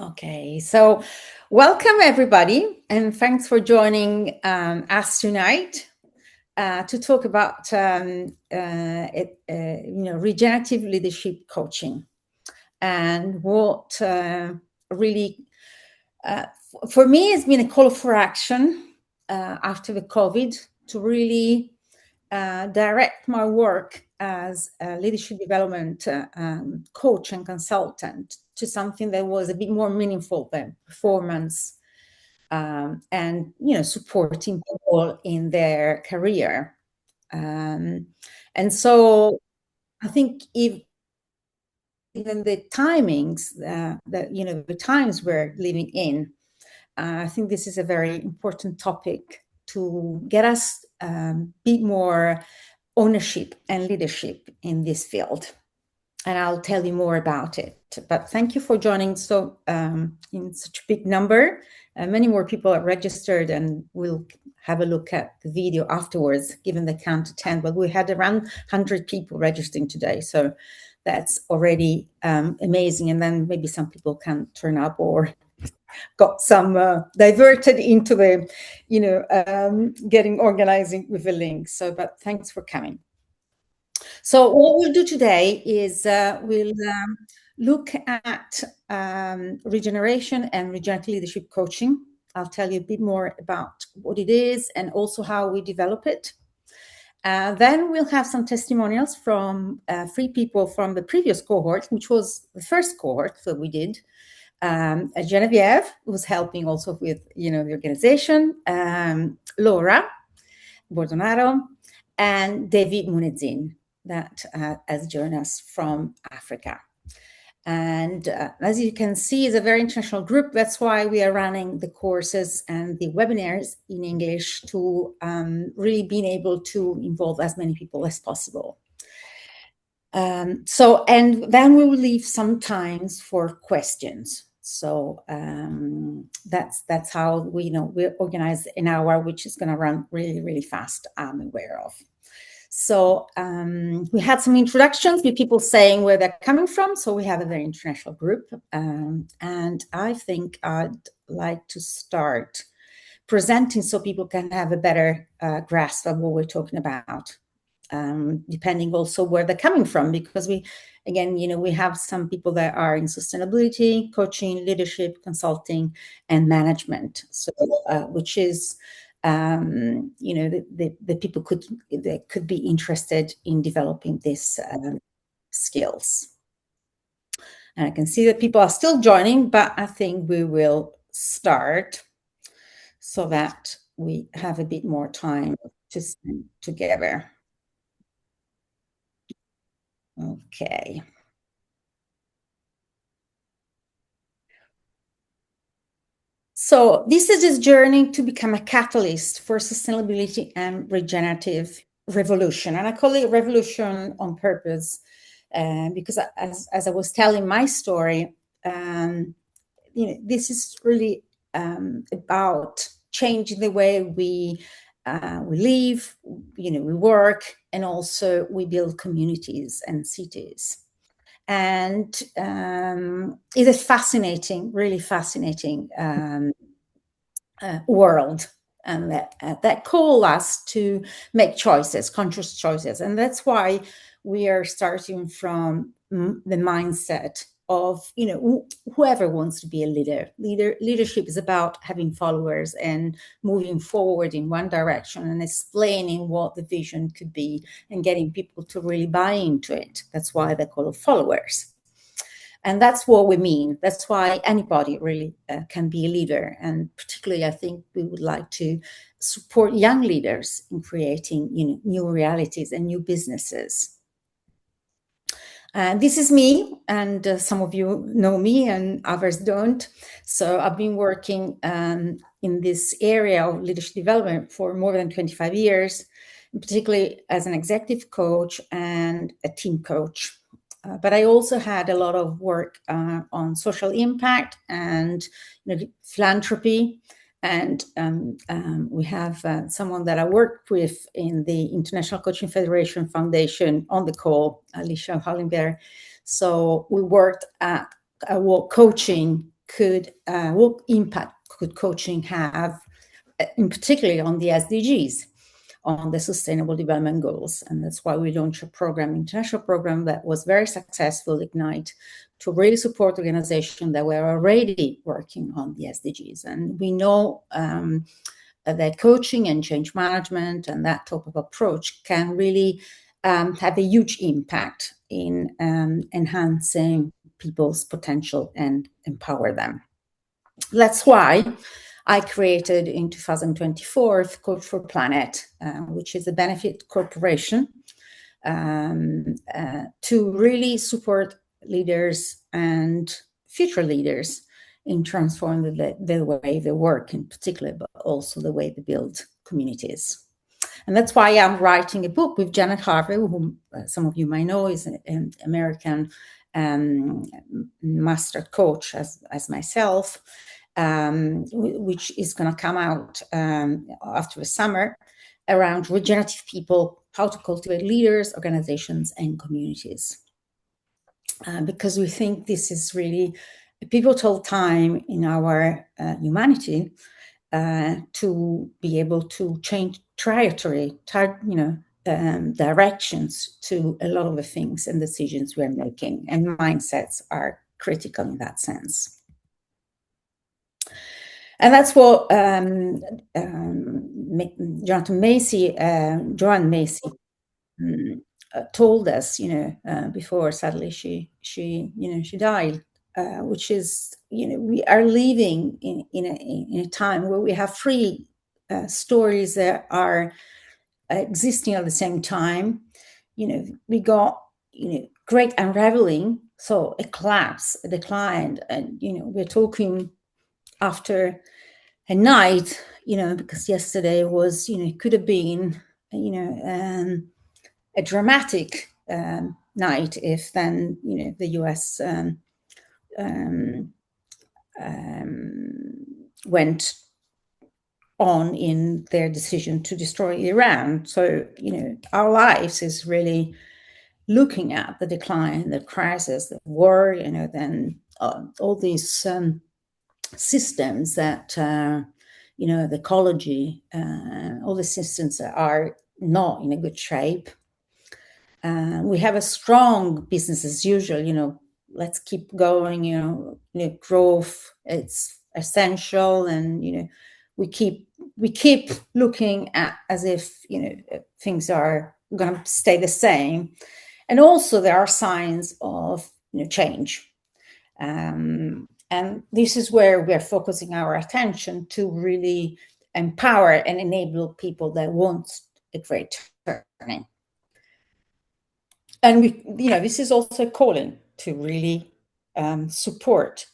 Okay, so welcome everybody, and thanks for joining us tonight to talk about regenerative leadership coaching and what really, for me, has been a call for action after the COVID to really direct my work as a leadership development coach and consultant to something that was a bit more meaningful than performance and supporting people in their career. And so I think even the timings the times we're living in, I think this is a very important topic to get us a bit more ownership and leadership in this field. And I'll tell you more about it. But thank you for joining in such a big number. Many more people are registered, and we'll have a look at the video afterwards, given the count to 10. But we had around 100 people registering today. So that's already amazing. And then maybe some people can turn up or got some diverted into the, getting organizing with the link. So, but thanks for coming. So what we'll do today is we'll look at regeneration and regenerative leadership coaching. I'll tell you a bit more about what it is and also how we develop it. Then we'll have some testimonials from 3 people from the previous cohort, which was the first cohort that we did. Genevieve, who was helping also with, the organization, Laura Bordonaro, and David Munezin, that has joined us from Africa. And as you can see, it's a very international group. That's why we are running the courses and the webinars in English to really being able to involve as many people as possible. And then we will leave some times for questions. So that's how we organize an hour, which is going to run really, really fast, I'm aware of. So we had some introductions with people saying where they're coming from. So we have a very international group. And I think I'd like to start presenting so people can have a better grasp of what we're talking about, depending also where they're coming from, because we have some people that are in sustainability, coaching, leadership, consulting, and management. So which is the people could be interested in developing these skills. And I can see that people are still joining, but I think we will start so that we have a bit more time to spend together. Okay. So this is this journey to become a catalyst for sustainability and regenerative revolution. And I call it revolution on purpose because as I was telling my story, this is really about changing the way we live, we work, and also we build communities and cities. And it's a fascinating, really fascinating world, and that call us to make choices, conscious choices. And that's why we are starting from the mindset of, whoever wants to be a leader. Leadership is about having followers and moving forward in one direction and explaining what the vision could be and getting people to really buy into it. That's why they call it followers. And that's what we mean. That's why anybody really can be a leader. And particularly, I think we would like to support young leaders in creating, new realities and new businesses. This is me, and some of you know me and others don't. So I've been working in this area of leadership development for more than 25 years, particularly as an executive coach and a team coach. But I also had a lot of work on social impact and philanthropy. And we have someone that I worked with in the International Coaching Federation Foundation on the call, Alicia Hollenberg. So we worked at coaching what impact could coaching have, in particularly on the SDGs, on the Sustainable Development Goals. And that's why we launched a program, international program that was very successful, Ignite, to really support organizations that were already working on the SDGs. And we know that coaching and change management and that type of approach can really have a huge impact in enhancing people's potential and empower them. That's why I created in 2024 Coach for Planet, which is a benefit corporation to really support leaders and future leaders in transforming the way they work in particular, but also the way they build communities. And that's why I'm writing a book with Janet Harvey, whom some of you might know is an American master coach as myself, which is going to come out after the summer, around regenerative people, how to cultivate leaders, organizations, and communities. Because we think this is really a pivotal time in our humanity to be able to change trajectory, directions to a lot of the things and decisions we're making, and mindsets are critical in that sense. And that's what Joanne Macy told us, before sadly she died, which is, we are living in a time where we have three stories that are existing at the same time. We got great unraveling, so a collapse, a decline, and we're talking after a night, because yesterday was, could have been, a dramatic night if then, the US went on in their decision to destroy Iran. So, our lives is really looking at the decline, the crisis, the war, then all these systems that, the ecology, all the systems that are not in a good shape. We have a strong business as usual, let's keep going, growth, it's essential. And, we keep looking at as if, things are going to stay the same. And also there are signs of, change. And this is where we're focusing our attention to really empower and enable people that want a great turning. And this is also a calling to really support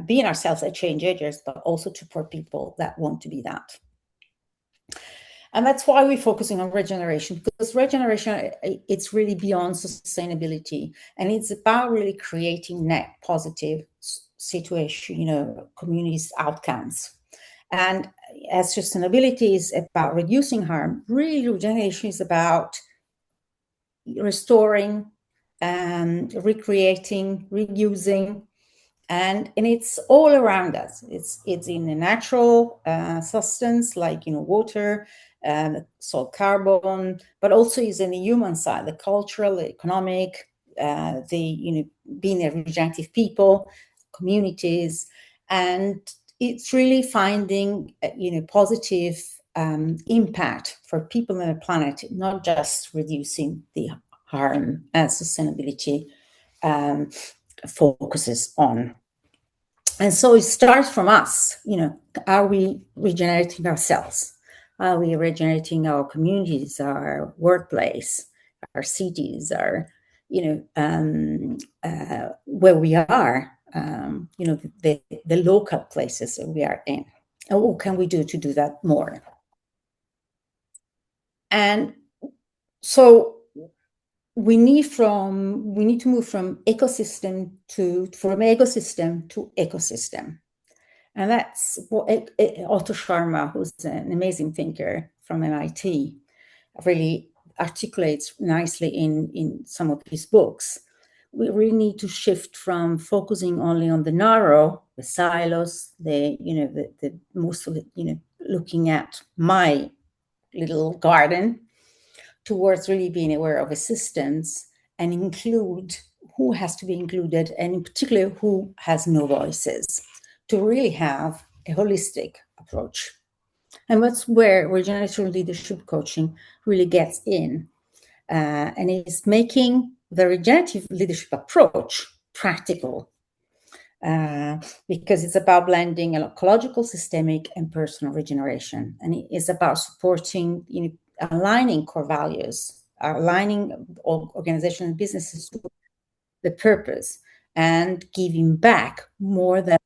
being ourselves as change agents, but also to support people that want to be that. And that's why we're focusing on regeneration, because regeneration, it's really beyond sustainability. And it's about really creating net positive situation, communities outcomes. And as sustainability is about reducing harm, really regeneration is about restoring, recreating, reusing, and it's all around us. It's in the natural substance like water, salt, carbon, but also is in the human side, the cultural, the economic, being a regenerative people, communities, and it's really finding positive impact for people on the planet, not just reducing the harm as sustainability focuses on. And so it starts from us, are we regenerating ourselves? Are we regenerating our communities, our workplace, our cities, our, where we are, the local places that we are in? And what can we do to do that more? And so we need to move from ecosystem to ecosystem. And that's what Otto Scharmer, who's an amazing thinker from MIT, really articulates nicely in some of his books, we really need to shift from focusing only on the narrow, the silos, the most of it, looking at my little garden, towards really being aware of assistance and include who has to be included, and in particular, who has no voices, to really have a holistic approach. And that's where regenerative leadership coaching really gets in, and is making the regenerative leadership approach practical, because it's about blending ecological, systemic, and personal regeneration. And it is about supporting, aligning core values, aligning organizations and businesses to the purpose, and giving back more than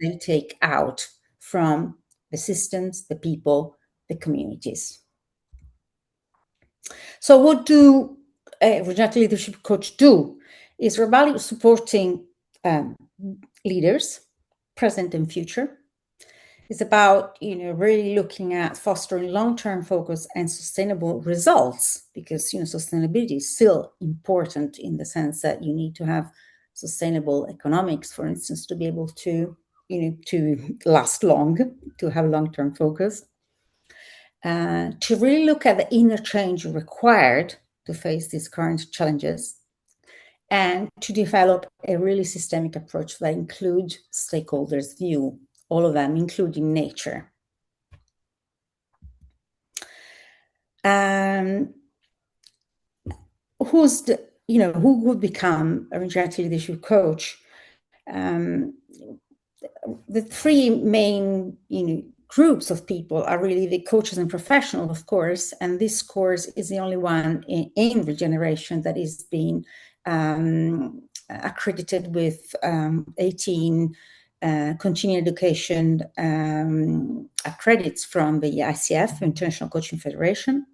they take out from the systems, the people, the communities. So what do a regenerative leadership coach do? Is we're supporting leaders, present and future. It's about, really looking at fostering long-term focus and sustainable results, because, sustainability is still important in the sense that you need to have sustainable economics, for instance, to be able to, to last long, to have long-term focus. To really look at the inner change required to face these current challenges, and to develop a really systemic approach that includes stakeholders' view, all of them, including nature. Who would become a regenerative leadership coach? The three main, groups of people are really the coaches and professionals, of course, and this course is the only one in regeneration that is being accredited with 18 continuing education accredits from the ICF, International Coaching Federation.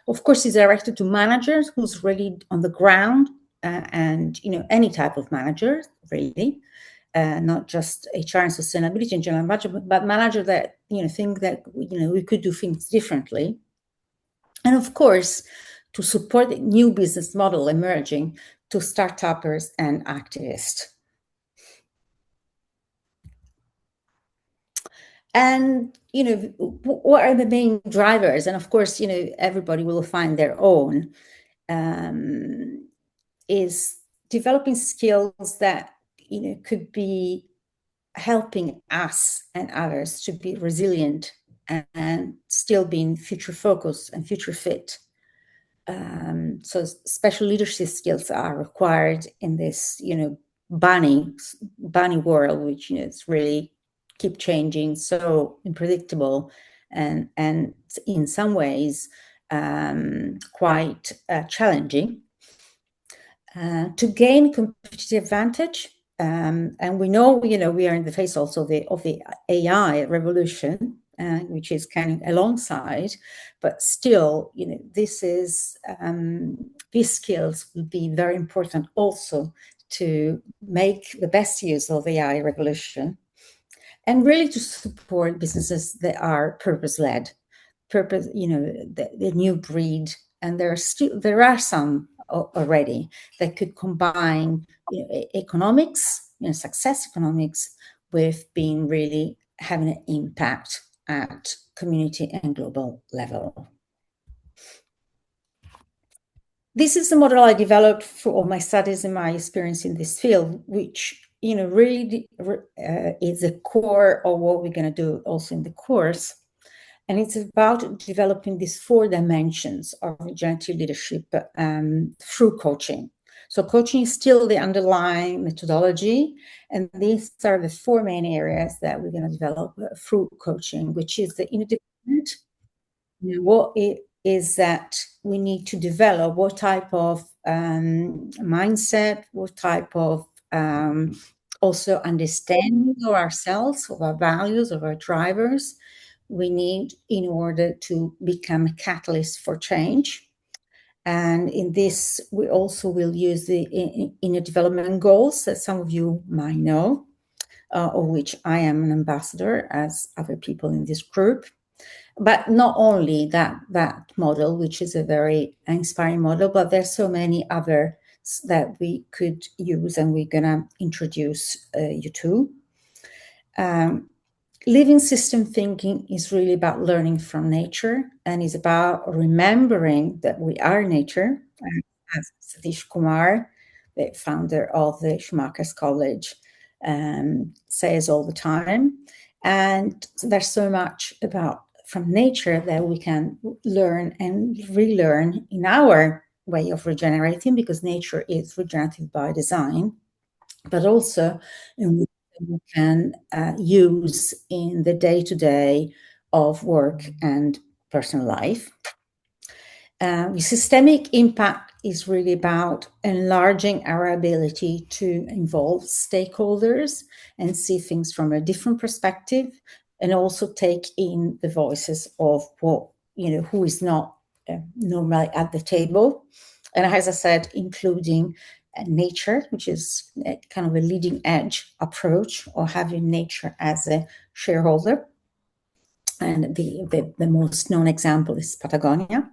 Of course, it's directed to managers who's really on the ground, and any type of manager, really. Not just HR and sustainability and general management, but managers that think that we could do things differently, and of course to support the new business model emerging to start-uppers and activists. And what are the main drivers? And of course, everybody will find their own. Is developing skills that could be helping us and others to be resilient and still being future focused and future fit. So special leadership skills are required in this, bunny world, which it's really keep changing, so unpredictable, and in some ways quite challenging. To gain competitive advantage. And we know, we are in the face also of the AI revolution, which is kind of alongside, but still, this is these skills will be very important also to make the best use of the AI revolution, and really to support businesses that are purpose-led, the new breed, and there are some already that could combine economics, success economics, with being really having an impact at community and global level. This is the model I developed for all my studies and my experience in this field, which really is the core of what we're going to do also in the course. And it's about developing these 4 dimensions of regenerative leadership through coaching. So coaching is still the underlying methodology, and these are the 4 main areas that we're going to develop through coaching, which is the inner development. What it is that we need to develop, what type of mindset, what type of also understanding of ourselves, of our values, of our drivers, we need in order to become a catalyst for change. And in this, we also will use the inner development goals that some of you might know, of which I am an ambassador, as other people in this group. But not only that model, which is a very inspiring model, but there's so many other that we could use, and we're going to introduce you to. Living system thinking is really about learning from nature, and is about remembering that we are nature, as Satish Kumar, the founder of the Schumacher's College, says all the time. And there's so much about from nature that we can learn and relearn in our way of regenerating, because nature is regenerative by design, but also in we can use in the day-to-day of work and personal life. The systemic impact is really about enlarging our ability to involve stakeholders and see things from a different perspective, and also take in the voices of what, who is not normally at the table. And as I said, including nature, which is kind of a leading edge approach, or having nature as a shareholder. And the most known example is Patagonia.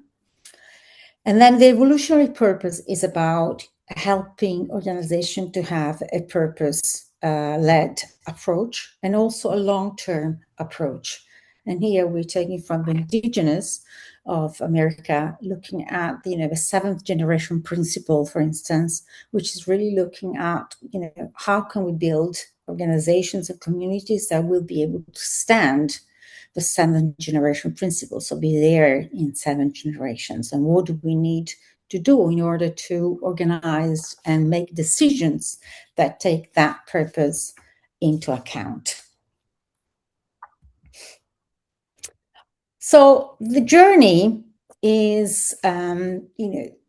And then the evolutionary purpose is about helping organizations to have a purpose-led approach, and also a long-term approach. And here we're taking from the indigenous of America, looking at the 7th generation principle, for instance, which is really looking at how can we build organizations and communities that will be able to stand the 7th generation principle, so be there in 7 generations. And what do we need to do in order to organize and make decisions that take that purpose into account? So the journey is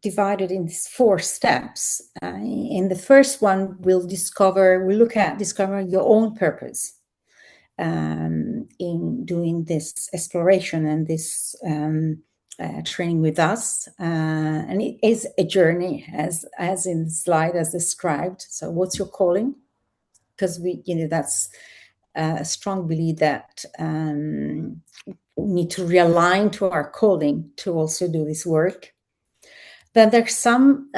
divided in these 4 steps. In the first one, we'll look at discovering your own purpose in doing this exploration and this training with us. And it is a journey, as in the slide as described. So what's your calling? Because that's a strong belief that we need to realign to our calling to also do this work. Then there's some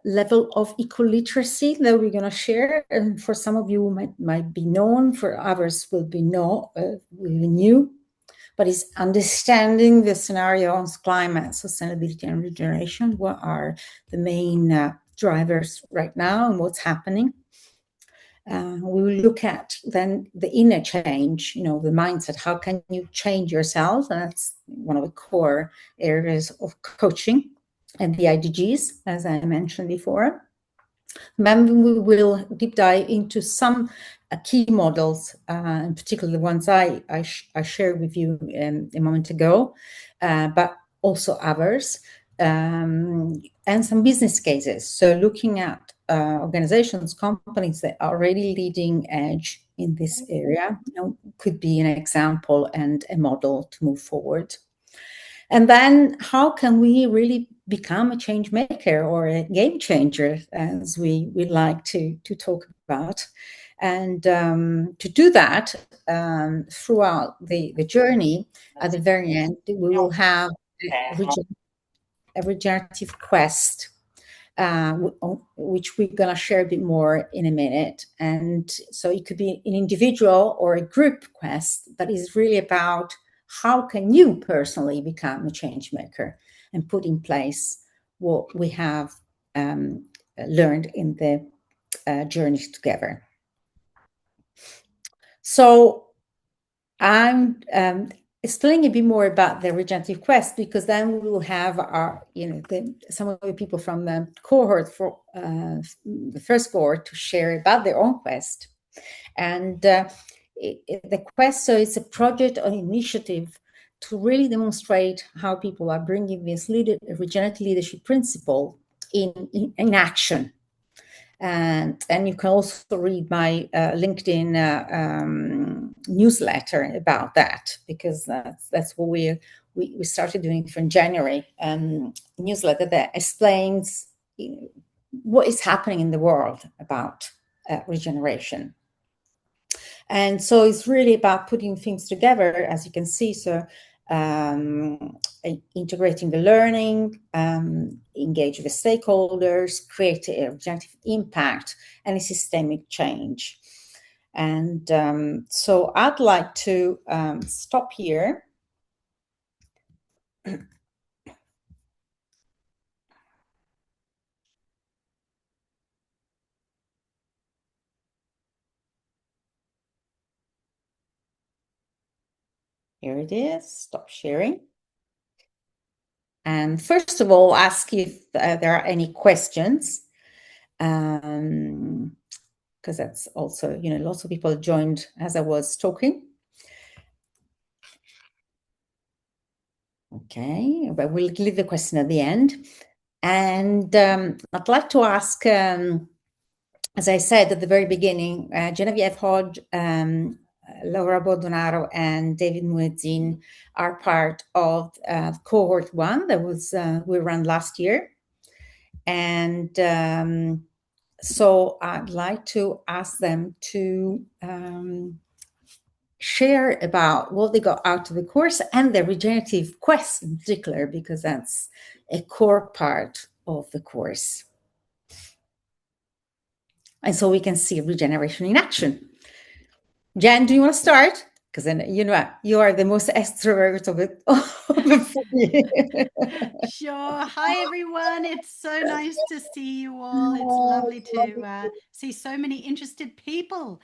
level of eco-literacy that we're going to share, and for some of you might be known, for others will be new, but it's understanding the scenario on climate, sustainability, and regeneration. What are the main drivers right now, and what's happening? We will look at then the inner change, the mindset. How can you change yourself? And that's one of the core areas of coaching, and the IDGs, as I mentioned before. Then we will deep dive into some key models, in particular the ones I shared with you a moment ago, but also others, and some business cases. So looking at organizations, companies that are already leading edge in this area, could be an example and a model to move forward. And then how can we really become a change maker, or a game changer, as we like to talk about? And to do that, throughout the journey, at the very end, we will have a regenerative quest, which we're going to share a bit more in a minute. And so it could be an individual or a group quest that is really about how can you personally become a change maker and put in place what we have learned in the journeys together. So I'm explaining a bit more about the regenerative quest, because then we will have our, some of the people from the cohort, for the first cohort, to share about their own quest. And the quest, so it's a project or initiative to really demonstrate how people are bringing this regenerative leadership principle in action. And you can also read my LinkedIn newsletter about that, because that's what we started doing from January. Newsletter that explains what is happening in the world about regeneration. And so it's really about putting things together, as you can see. So integrating the learning, engage with stakeholders, create a regenerative impact, and a systemic change. And so I'd like to stop here. Here it is, stop sharing. And first of all, ask if there are any questions, because that's also, lots of people joined as I was talking. Okay, but we'll leave the question at the end. And I'd like to ask, as I said at the very beginning, Genevieve Hodge, Laura Bordonaro, and David Muezzin are part of cohort 1 that was we ran last year. And so I'd like to ask them to share about what they got out of the course and the regenerative quest in particular, because that's a core part of the course. And so we can see regeneration in action. Jen, do you want to start? Because then, you are the most extrovert of it. Sure. Hi, everyone. It's so nice to see you all. It's lovely to see so many interested people.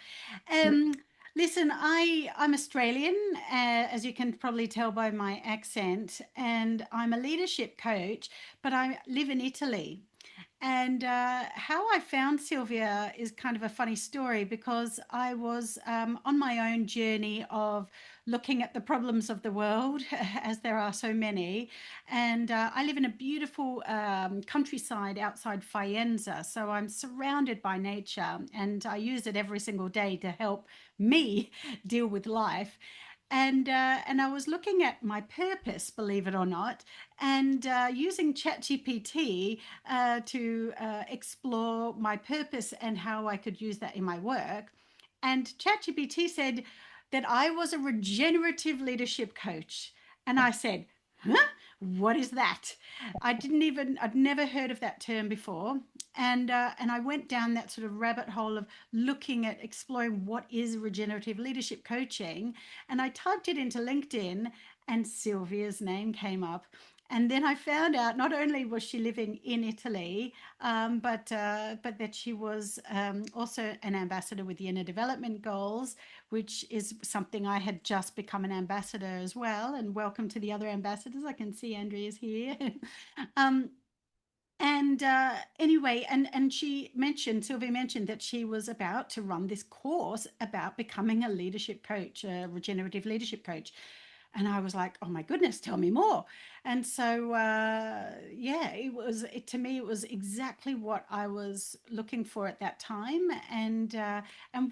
Listen, I'm Australian, as you can probably tell by my accent, and I'm a leadership coach, but I live in Italy. And how I found Sylvia is kind of a funny story, because I was on my own journey of looking at the problems of the world, as there are so many. And I live in a beautiful countryside outside Faenza. So I'm surrounded by nature, and I use it every single day to help me deal with life. And I was looking at my purpose, believe it or not, and using ChatGPT to explore my purpose and how I could use that in my work. And ChatGPT said that I was a regenerative leadership coach. And I said, huh? What is that? I'd never heard of that term before. And I went down that sort of rabbit hole of looking at exploring what is regenerative leadership coaching. And I typed it into LinkedIn, and Sylvia's name came up. And then I found out not only was she living in Italy, but that she was also an ambassador with the Inner Development Goals, which is something I had just become an ambassador as well. And welcome to the other ambassadors. I can see Andrea's here. um, and anyway, and Sylvia mentioned that she was about to run this course about becoming a leadership coach, a regenerative leadership coach. And I was like, oh my goodness, tell me more. And so, yeah, to me, it was exactly what I was looking for at that time. And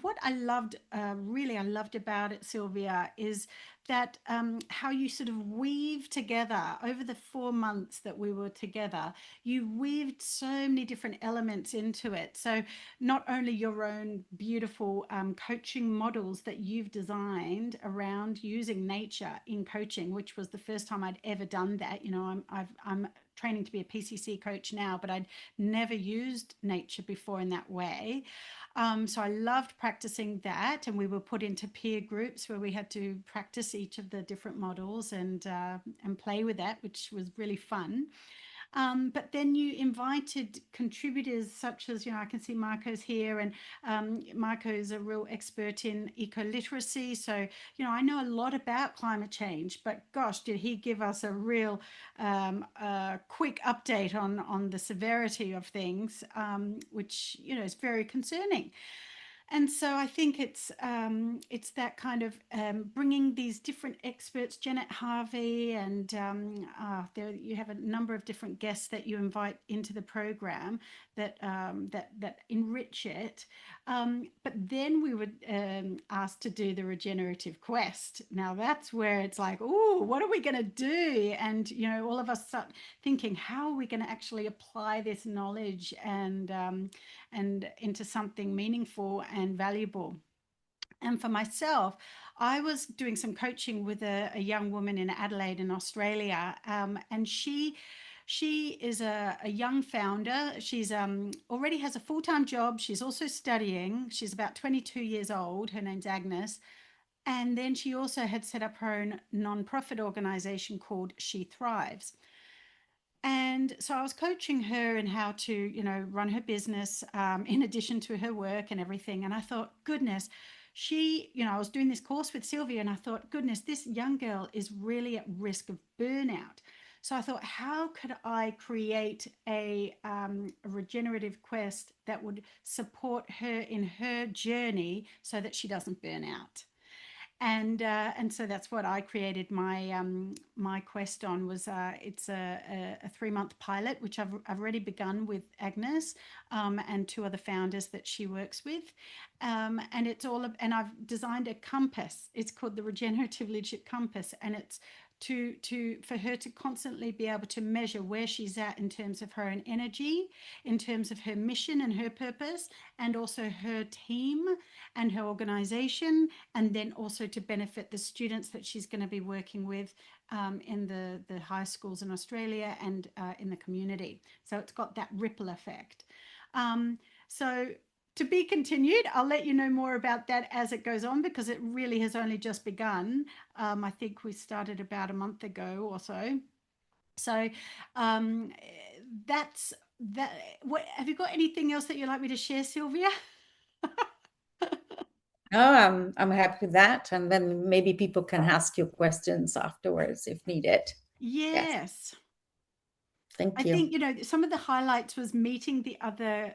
what I loved, really, I loved about it, Sylvia, is that how you sort of weave together over the 4 months that we were together, you weaved so many different elements into it. So not only your own beautiful coaching models that you've designed around using nature in coaching, which was the first time I'd ever done that. I'm training to be a PCC coach now, but I'd never used nature before in that way. So I loved practicing that, and we were put into peer groups where we had to practice each of the different models and play with that, which was really fun. But then you invited contributors such as, I can see Marco's here, and Marco is a real expert in eco-literacy. So, I know a lot about climate change, but gosh, did he give us a real quick update on the severity of things, which, is very concerning. And so I think it's that kind of bringing these different experts, Janet Harvey, and there you have a number of different guests that you invite into the program that enrich it. But then we were asked to do the regenerative quest. Now that's where it's like, oh, what are we going to do? And all of us start thinking, how are we going to actually apply this knowledge and into something meaningful and valuable. And for myself, I was doing some coaching with a young woman in Adelaide in Australia, and she is a young founder. She's already has a full-time job. She's also studying. She's about 22 years old. Her name's Agnes. And then she also had set up her own non-profit organization called She Thrives. And so I was coaching her in how to, run her business in addition to her work and everything. And I thought, goodness, I was doing this course with Silvia, and I thought, goodness, this young girl is really at risk of burnout. So I thought, how could I create a regenerative quest that would support her in her journey so that she doesn't burn out? And so that's what I created my quest on. Was it's a 3-month pilot, which I've already begun with Agnes and 2 other founders that she works with, and it's and I've designed a compass. It's called the Regenerative Leadership Compass, and it's for her to constantly be able to measure where she's at in terms of her own energy, in terms of her mission and her purpose, and also her team and her organization, and then also to benefit the students that she's going to be working with in the high schools in Australia and in the community. So it's got that ripple effect. So to be continued. I'll let you know more about that as it goes on, because it really has only just begun. I think we started about a month ago or so. So that's that. Have you got anything else that you'd like me to share, Silvia? No, I'm happy with that. And then maybe people can ask you questions afterwards if needed. Yes. Thank you. I think, some of the highlights was meeting the other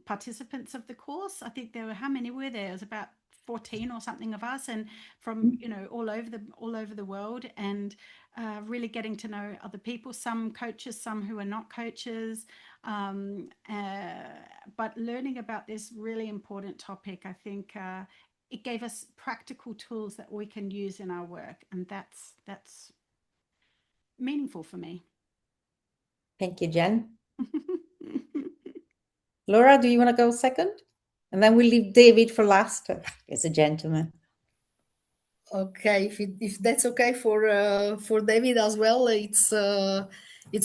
participants of the course. I think there were, how many were there? It was about 14 or something of us, and from all over the world, and really getting to know other people, some coaches, some who are not coaches, but learning about this really important topic. I think it gave us practical tools that we can use in our work, and that's meaningful for me. Thank you, Jen. Laura, do you want to go second? And then we'll leave David for last. He's a gentleman. Okay, if that's okay for David as well, it's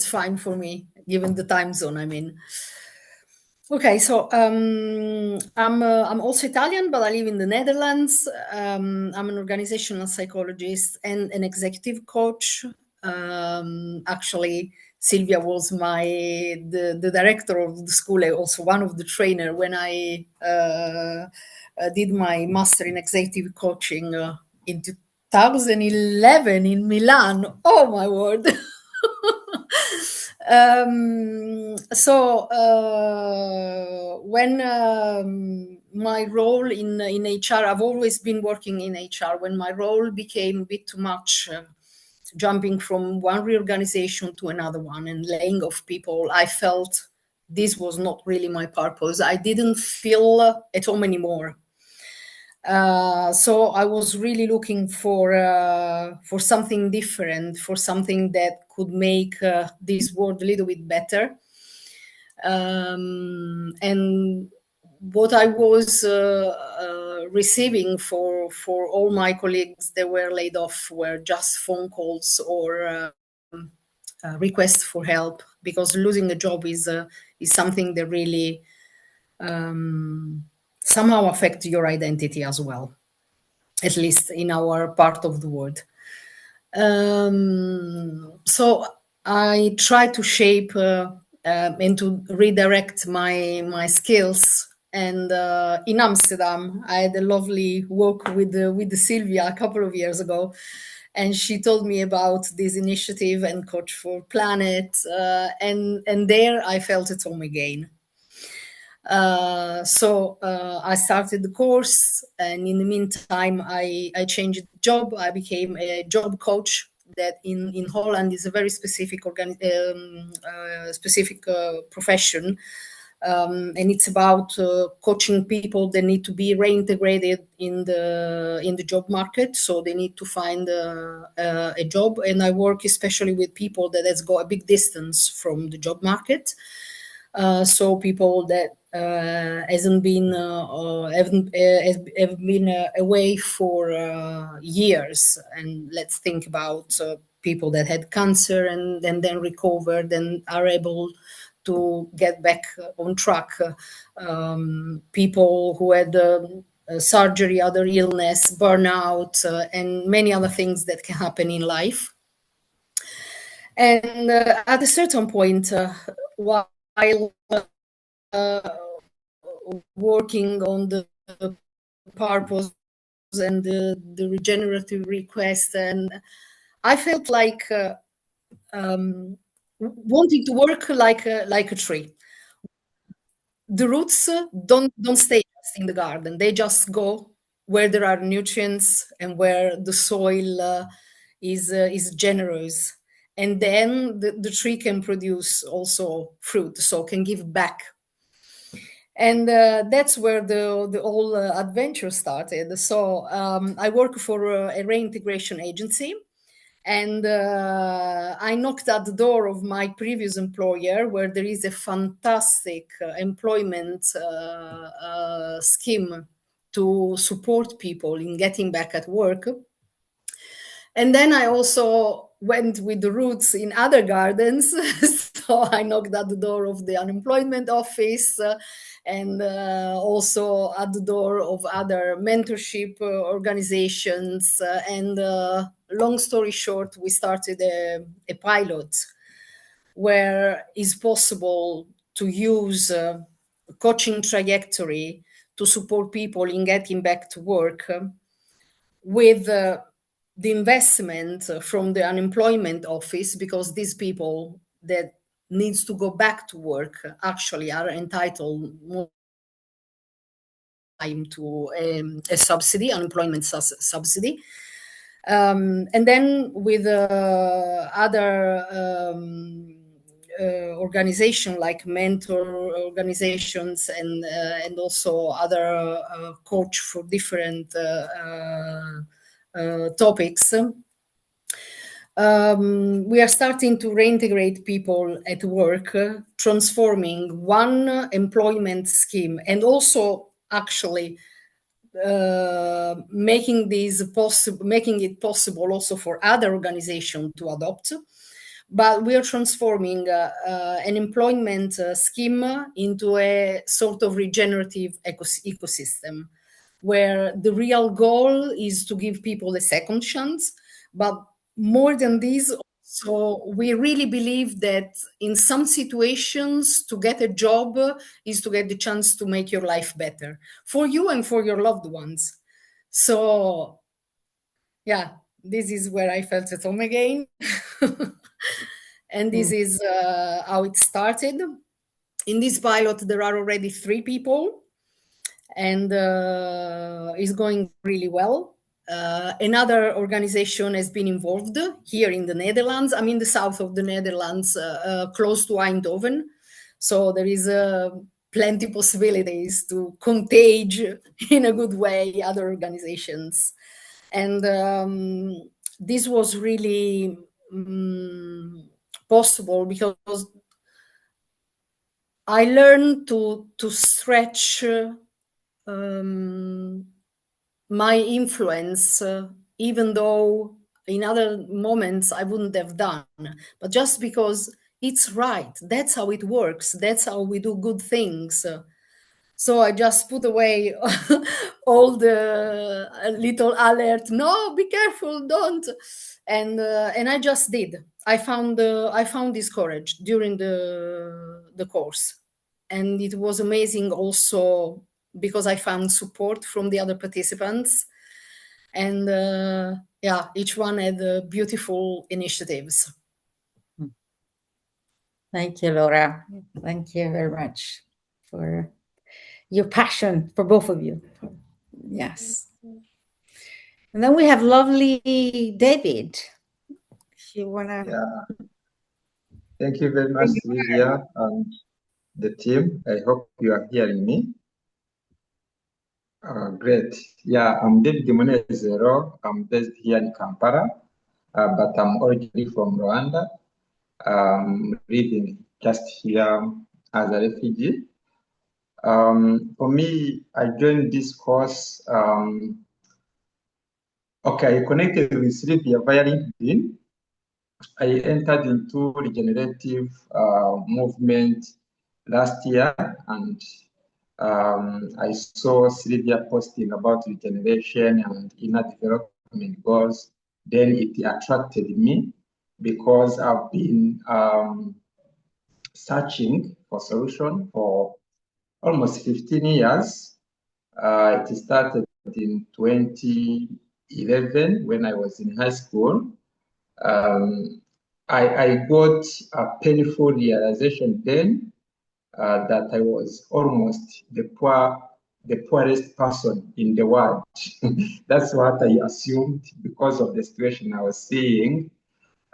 fine for me, given the time zone. I mean, okay, so I'm also Italian, but I live in the Netherlands. I'm an organizational psychologist and an executive coach. Actually, Silvia was the director of the school, also one of the trainer when I did my master in executive coaching in 2011 in Milan. Oh my word. So when my role in HR, I've always been working in HR. When my role became a bit too much, jumping from one reorganization to another one and laying off people, I felt this was not really my purpose. I didn't feel at home anymore. So I was really looking for something different, for something that could make this world a little bit better. And what I was receiving for all my colleagues that were laid off were just phone calls or requests for help, because losing a job is something that really somehow affect your identity as well, at least in our part of the world. So I try to shape and to redirect my skills. And in Amsterdam, I had a lovely walk with Silvia a couple of years ago, and she told me about this initiative and Coach for Planet, and there I felt at home again. So I started the course, and in the meantime, I changed job. I became a job coach. That in Holland is a very specific profession, and it's about coaching people that need to be reintegrated in the job market. So they need to find a job, and I work especially with people that has got a big distance from the job market. So people that haven't been have been away for years. And let's think about people that had cancer and then recovered and are able to get back on track. People who had surgery, other illness, burnout, and many other things that can happen in life. And at a certain point, while working on the purpose and the regenerative request, and I felt like wanting to work like a tree. The roots don't stay just in the garden. They just go where there are nutrients and where the soil is generous, and then the tree can produce also fruit, so can give back. And that's where the whole adventure started. So I work for a reintegration agency, and I knocked at the door of my previous employer, where there is a fantastic employment scheme to support people in getting back at work. And then I also went with the roots in other gardens. So I knocked at the door of the unemployment office and also at the door of other mentorship organizations. And long story short, we started a pilot where it's possible to use coaching trajectory to support people in getting back to work with the investment from the unemployment office, because these people that needs to go back to work actually are entitled more time to a subsidy, unemployment subsidy. And then with other organization like mentor organizations and also other coach for different topics. We are starting to reintegrate people at work, transforming one employment scheme and also actually making it possible also for other organizations to adopt. But we are transforming an employment scheme into a sort of regenerative ecosystem, where the real goal is to give people a second chance. But more than this, so we really believe that in some situations, to get a job is to get the chance to make your life better for you and for your loved ones. So, yeah, this is where I felt at home again. And this is how it started. In this pilot, there are already 3 people, and it's going really well. Another organization has been involved here in the Netherlands. I'm in the south of the Netherlands, close to Eindhoven. So there is plenty possibilities to contage in a good way other organizations. And this was really possible because I learned to stretch my influence, even though in other moments I wouldn't have done, but just because it's right. That's how it works. That's how we do good things. So I just put away all the little alert. No, be careful, don't. And I just did. I found this courage during the course, and it was amazing also because I found support from the other participants, and yeah, each one had beautiful initiatives. Thank you, Laura. Thank you very much for your passion, for both of you. Yes. And then we have lovely David. If you want to. Yeah. Thank you very much, Silvia and the team. I hope you are hearing me. Great. Yeah, I'm David Munezero. I'm based here in Kampala, but I'm originally from Rwanda. Living just here as a refugee. For me, I joined this course. I connected with Silvia via LinkedIn. I entered into regenerative movement last year, and I saw Silvia posting about regeneration and inner development goals. Then it attracted me because I've been searching for solution for almost 15 years. It started in 2011 when I was in high school. I got a painful realization then that I was almost the poorest person in the world. That's what I assumed because of the situation I was seeing.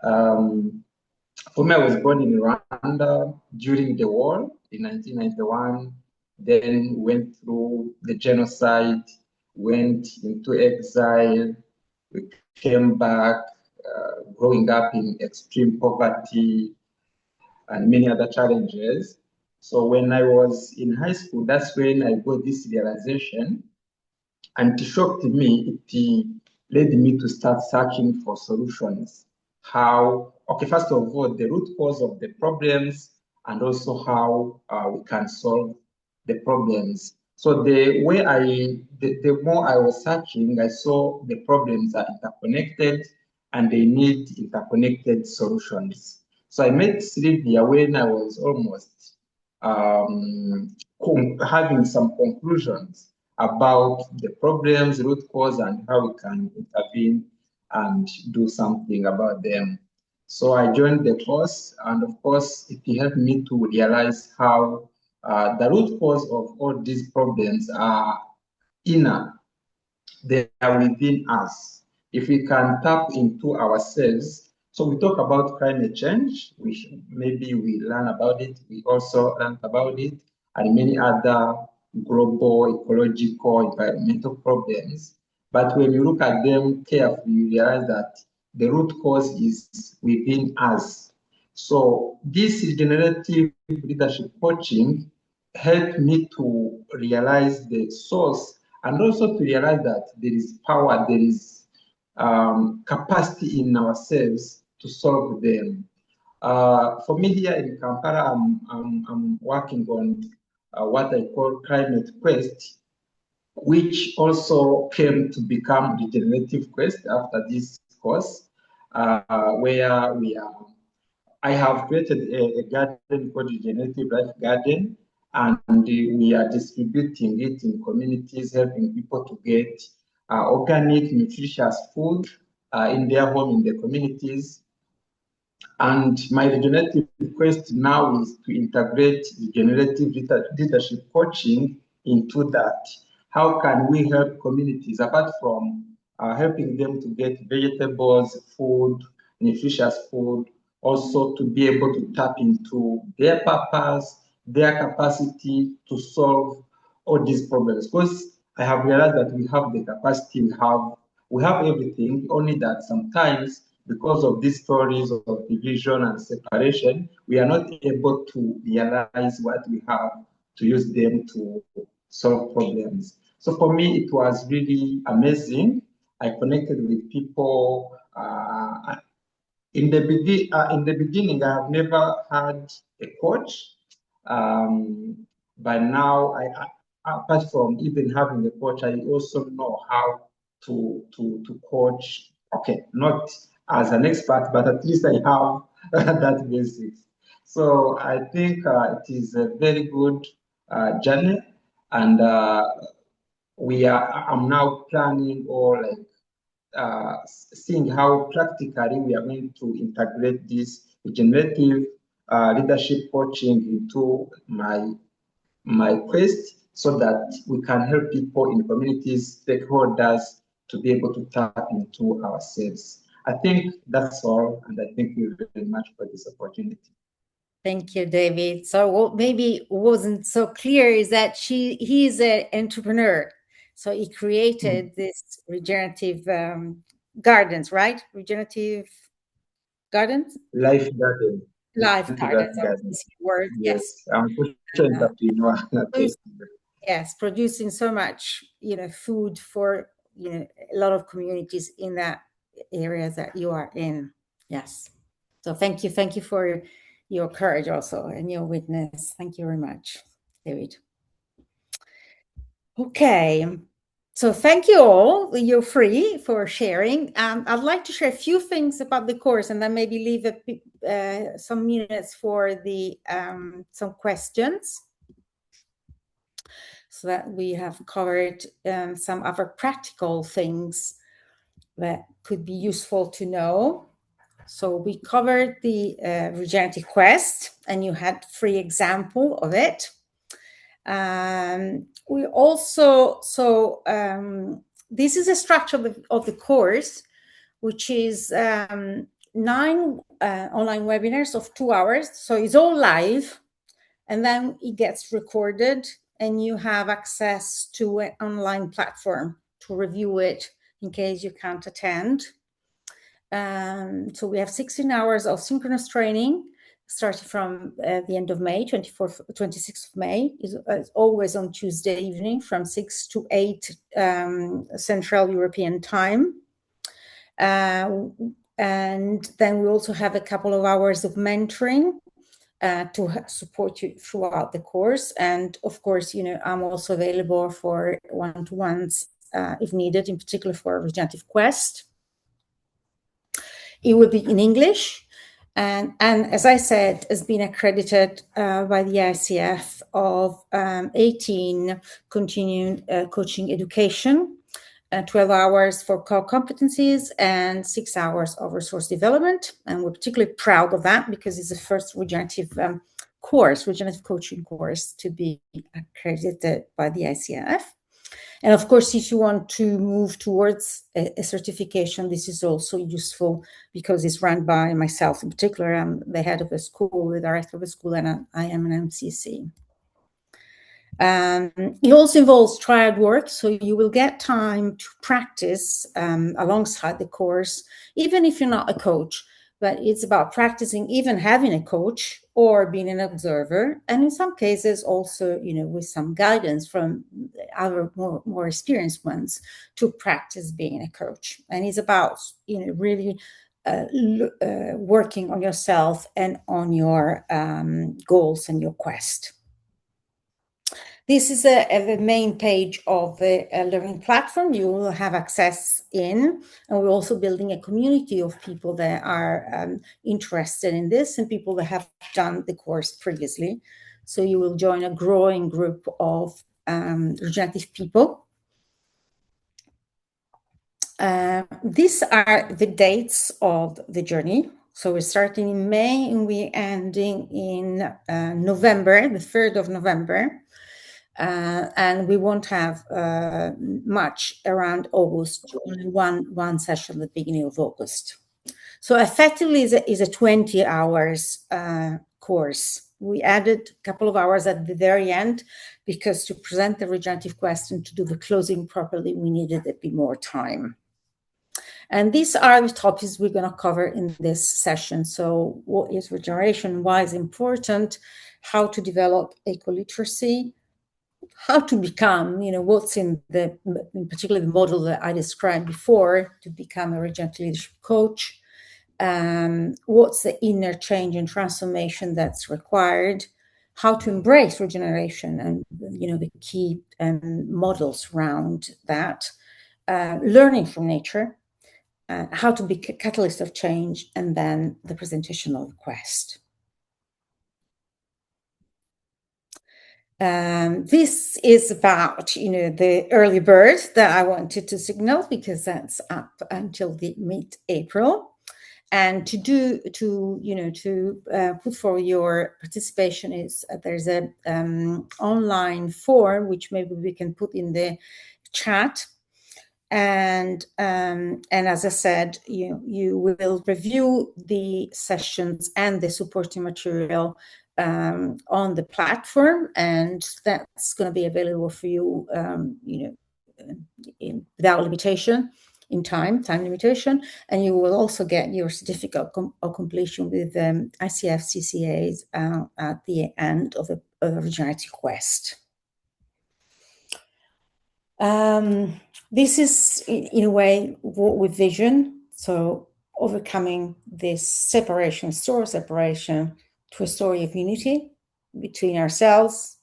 For me, I was born in Rwanda during the war in 1991, then went through the genocide, went into exile, we came back, growing up in extreme poverty and many other challenges. So when I was in high school, that's when I got this realization, and it shocked me. It led me to start searching for solutions. First of all, the root cause of the problems, and also how we can solve the problems. So the more I was searching, I saw the problems are interconnected and they need interconnected solutions. So I met Silvia when I was almost having some conclusions about the problems, root cause, and how we can intervene and do something about them. So I joined the course, and of course, it helped me to realize how the root cause of all these problems are inner. They are within us. If we can tap into ourselves, so we talk about climate change, maybe we learn about it, we also learn about it, and many other global, ecological, environmental problems. But when you look at them carefully, you realize that the root cause is within us. So this regenerative leadership coaching helped me to realize the source, and also to realize that there is power, there is capacity in ourselves to solve them. For me here in Kampala, I'm working on what I call Climate Quest, which also came to become Regenerative Quest after this course, where I have created a garden called Regenerative Life Garden, and we are distributing it in communities, helping people to get organic, nutritious food in their home, in their communities. And my regenerative quest now is to integrate regenerative leadership coaching into that. How can we help communities, apart from helping them to get vegetables, food, nutritious food, also to be able to tap into their purpose, their capacity to solve all these problems? Because I have realized that we have the capacity, we have everything, only that sometimes because of these stories of division and separation, we are not able to realize what we have to use them to solve problems. So for me, it was really amazing. I connected with people. In the beginning, I have never had a coach, but now, apart from even having a coach, I also know how to coach. Okay, not as an expert, but at least I have that basics. So I think it is a very good journey, and I'm now planning, or seeing how practically we are going to integrate this regenerative leadership coaching into my quest, so that we can help people in communities, stakeholders, to be able to tap into ourselves. I think that's all, and I thank you very much for this opportunity. Thank you, David. So what maybe wasn't so clear is that he's an entrepreneur. So he created this regenerative gardens, right? Regenerative gardens? Life garden. Life gardens, this word, yes. I'm social entrepreneur. Yes, producing so much, food for, a lot of communities in that area that you are in. Yes. So thank you for your courage also and your witness. Thank you very much, David. Okay. So thank you all. You're free for sharing. I'd like to share a few things about the course and then maybe leave some minutes for the some questions, so that we have covered some other practical things that could be useful to know. So we covered the regenerative quest, and you had 3 examples of it. We also, this is a structure of the course, which is 9 online webinars of 2 hours. So it's all live, and then it gets recorded, and you have access to an online platform to review it in case you can't attend. So we have 16 hours of synchronous training, starting from the end of May, 26th of May, is always on Tuesday evening from 6 to 8 Central European time. And then we also have a couple of hours of mentoring to support you throughout the course. And of course, I'm also available for one-to-ones if needed, in particular for Regenerative Quest. It will be in English. And as I said, has been accredited by the ICF of 18 continuing coaching education, 12 hours for core competencies, and 6 hours of resource development. And we're particularly proud of that because it's the first regenerative regenerative coaching course to be accredited by the ICF. And of course, if you want to move towards a certification, this is also useful because it's run by myself in particular. I'm the head of the school, the director of the school, and I am an MCC. It also involves triad work, so you will get time to practice alongside the course, even if you're not a coach. But it's about practicing even having a coach or being an observer, and in some cases also, with some guidance from other more experienced ones to practice being a coach. And it's about, really working on yourself and on your goals and your quest. This is the main page of the learning platform you will have access in, and we're also building a community of people that are interested in this and people that have done the course previously. So you will join a growing group of regenerative people. These are the dates of the journey. So we're starting in May and we're ending in November, the 3rd of November. And we won't have much around August, only one session at the beginning of August. So effectively is a 20 hours course. We added a couple of hours at the very end because to present the regenerative question, to do the closing properly, we needed a bit more time. And these are the topics we're going to cover in this session. So what is regeneration? Why is it important? How to develop eco-literacy? How to become, what's in particular the model that I described before to become a regenerative leadership coach. What's the inner change and transformation that's required? How to embrace regeneration and, the key models around that. Learning from nature. How to be a catalyst of change, and then the presentation of the quest. This is about, the early bird that I wanted to signal because that's up until the mid-April. And to put for your participation is there's a online form which maybe we can put in the chat. And as I said, you will review the sessions and the supporting material on the platform, and that's going to be available for you, without limitation in time limitation, and you will also get your certificate of completion with ICF CCAs at the end of the Regenerative Quest. This is, in a way, what we vision. So overcoming this separation, story separation, to a story of unity between ourselves,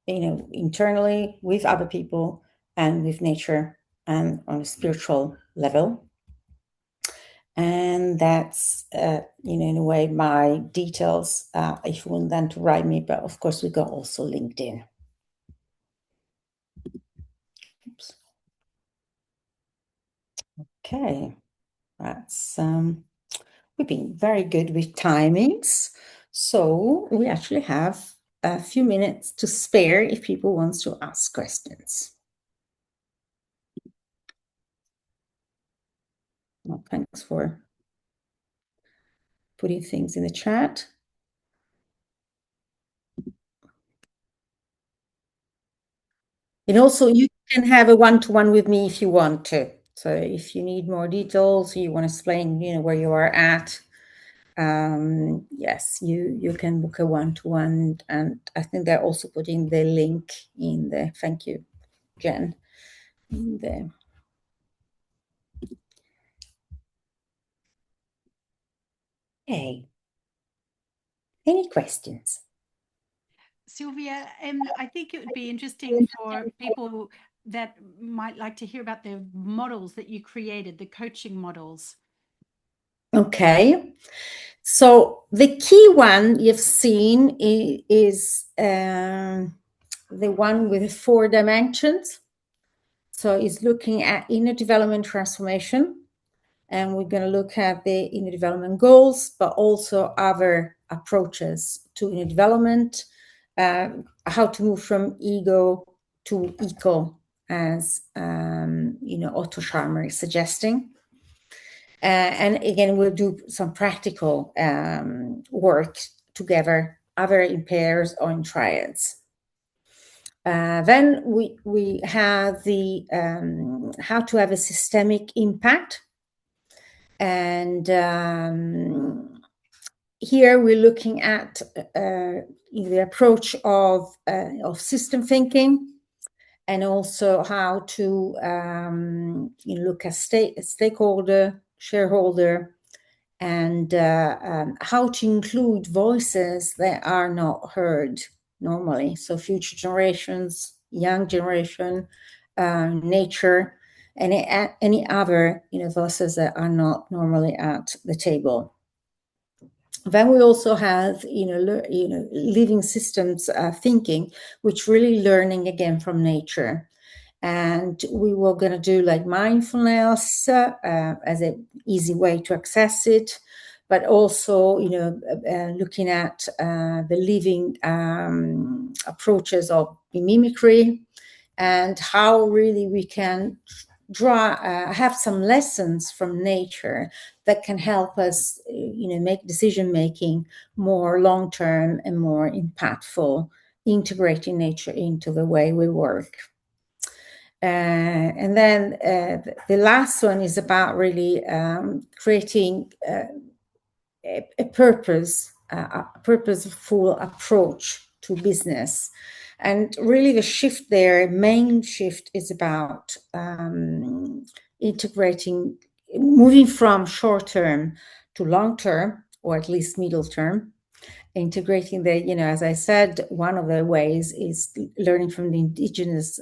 internally, with other people, and with nature, and on a spiritual level. And that's, in a way, my details, if you want them to write me, but of course we got also LinkedIn. Oops. Okay, that's, we've been very good with timings. So we actually have a few minutes to spare if people want to ask questions. Well, thanks for putting things in the chat. And also you can have a one-to-one with me if you want to. So if you need more details, you want to explain, where you are at, yes, you can book a one-to-one. And I think they're also putting the link in the, thank you, Jen, in the. Okay. Any questions? Silvia, I think it would be interesting for people that might like to hear about the models that you created, the coaching models. Okay. So the key one you've seen is the one with 4 dimensions. So it's looking at inner development transformation. And we're going to look at the inner development goals, but also other approaches to inner development, how to move from ego to eco, as Otto Scharmer is suggesting. And again, we'll do some practical work together, either in pairs or in triads. Then we have the how to have a systemic impact. And here we're looking at the approach of system thinking, and also how to look at stakeholder, shareholder, and how to include voices that are not heard normally. So future generations, young generation, nature, and any other voices that are not normally at the table. Then we also have living systems thinking, which really learning again from nature. And we were going to do like mindfulness as an easy way to access it, but also looking at the living approaches of mimicry, and how really we can have some lessons from nature that can help us, make decision making more long term and more impactful, integrating nature into the way we work. And then the last one is about really creating a purposeful approach to business. And really the shift there, main shift, is about integrating, moving from short term to long term, or at least middle term. Integrating the, as I said, one of the ways is learning from the indigenous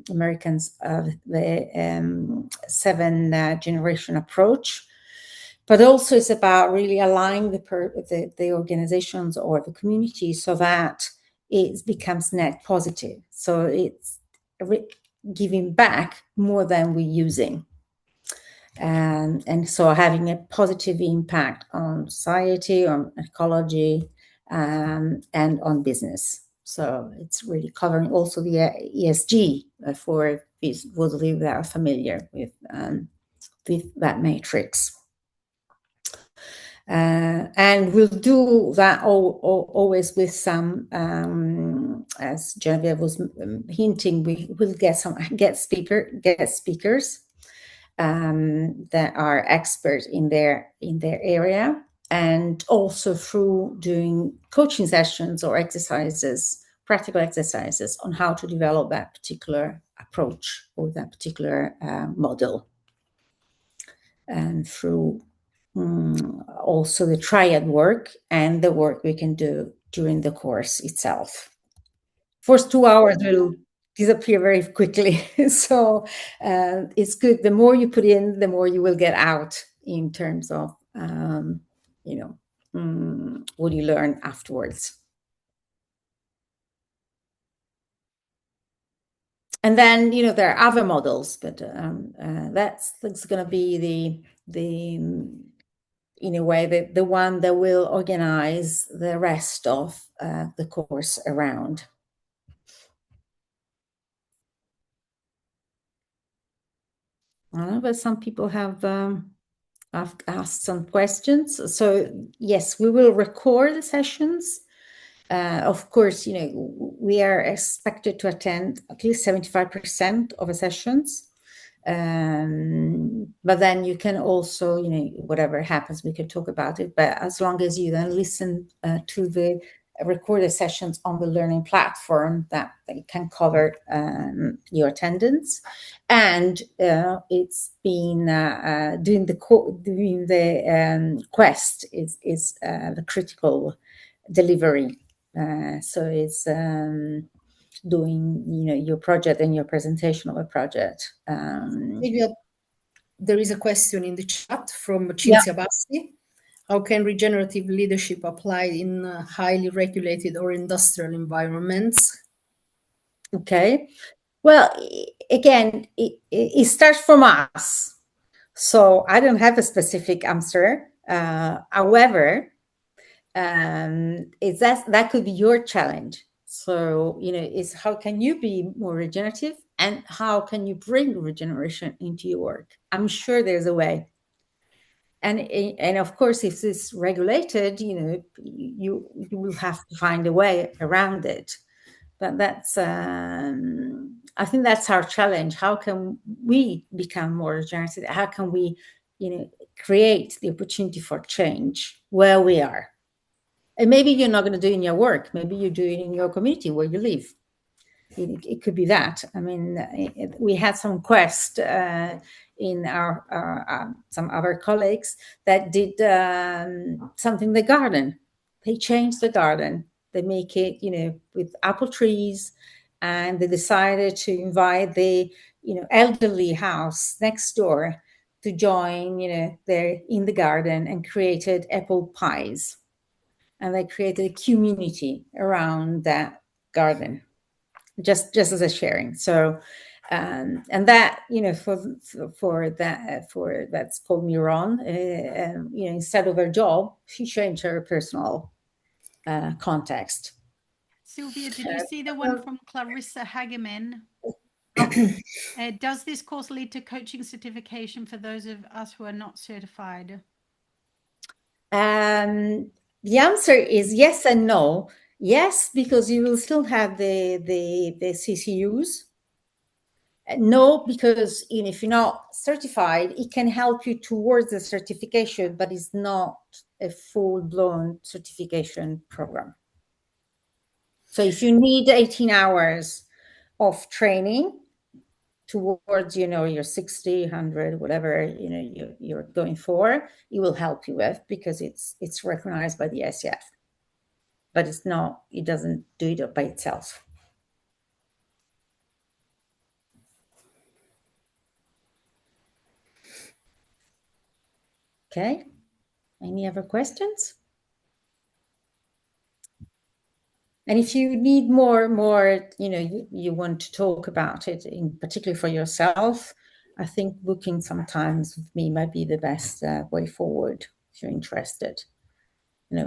Americans of the 7 generation approach. But also it's about really aligning the organizations or the community so that it becomes net positive. So it's giving back more than we're using. And so having a positive impact on society, on ecology, and on business. So it's really covering also the ESG for those of you that are familiar with that matrix. And we'll do that always with some, as Genevieve was hinting, we will get some guest speakers. that are experts in their area, and also through doing coaching sessions or exercises, practical exercises on how to develop that particular approach or that particular model. And through also the triad work and the work we can do during the course itself. First 2 hours will disappear very quickly. So it's good. The more you put in, the more you will get out in terms of, what you learn afterwards. And then, there are other models, but that's going to be in a way, the one that will organize the rest of the course around. I don't know, but some people have asked some questions. So yes, we will record the sessions. Of course, we are expected to attend at least 75% of the sessions. But then you can also, whatever happens, we can talk about it. But as long as you then listen to the recorded sessions on the learning platform, that they can cover your attendance. And it's been doing the quest is the critical delivery. So it's doing, your project and your presentation of a project. Silvia, there is a question in the chat from Cinzia Bassi. How can regenerative leadership apply in highly regulated or industrial environments? Okay. Well, again, it starts from us. So I don't have a specific answer. However, that could be your challenge. So, is how can you be more regenerative, and how can you bring regeneration into your work? I'm sure there's a way. And of course, if it's regulated, you will have to find a way around it. But that's, I think that's our challenge. How can we become more regenerative? How can we, create the opportunity for change where we are? And maybe you're not going to do it in your work. Maybe you do it in your community where you live. It could be that. I mean, we had some quest in our some other colleagues that did something in the garden. They changed the garden. They make it, with apple trees, and they decided to invite the, elderly house next door to join, they're in the garden, and created apple pies. And they created a community around that garden, just as a sharing. So, and that, for that's called Miron. Instead of her job, she changed her personal context. Sylvia, did you see the one from Clarissa Hageman? Does this course lead to coaching certification for those of us who are not certified? The answer is yes and no. Yes, because you will still have the CCUs. No, because if you're not certified, it can help you towards the certification, but it's not a full-blown certification program. So if you need 18 hours of training towards, your 60, 100, whatever, you're going for, it will help you with, because it's recognized by the ICF. But it's not, it doesn't do it by itself. Okay. Any other questions? And if you need more, you want to talk about it, in particular for yourself, I think booking sometimes with me might be the best way forward if you're interested.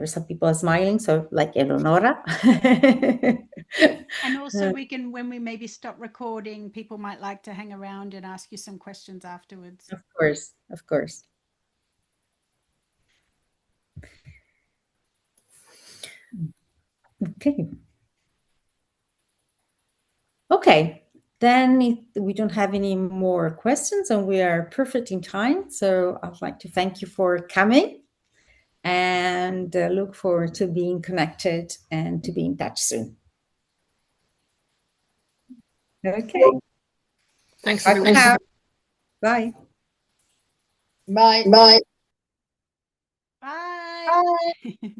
Some people are smiling, so like Eleonora. And also we can, when we maybe stop recording, people might like to hang around and ask you some questions afterwards. Of course, of course. Okay. Then if we don't have any more questions and we are perfect in time, so I'd like to thank you for coming and look forward to being connected and to be in touch soon. Okay. Thanks, Bye everyone. for now. Bye. Bye. Bye. Bye.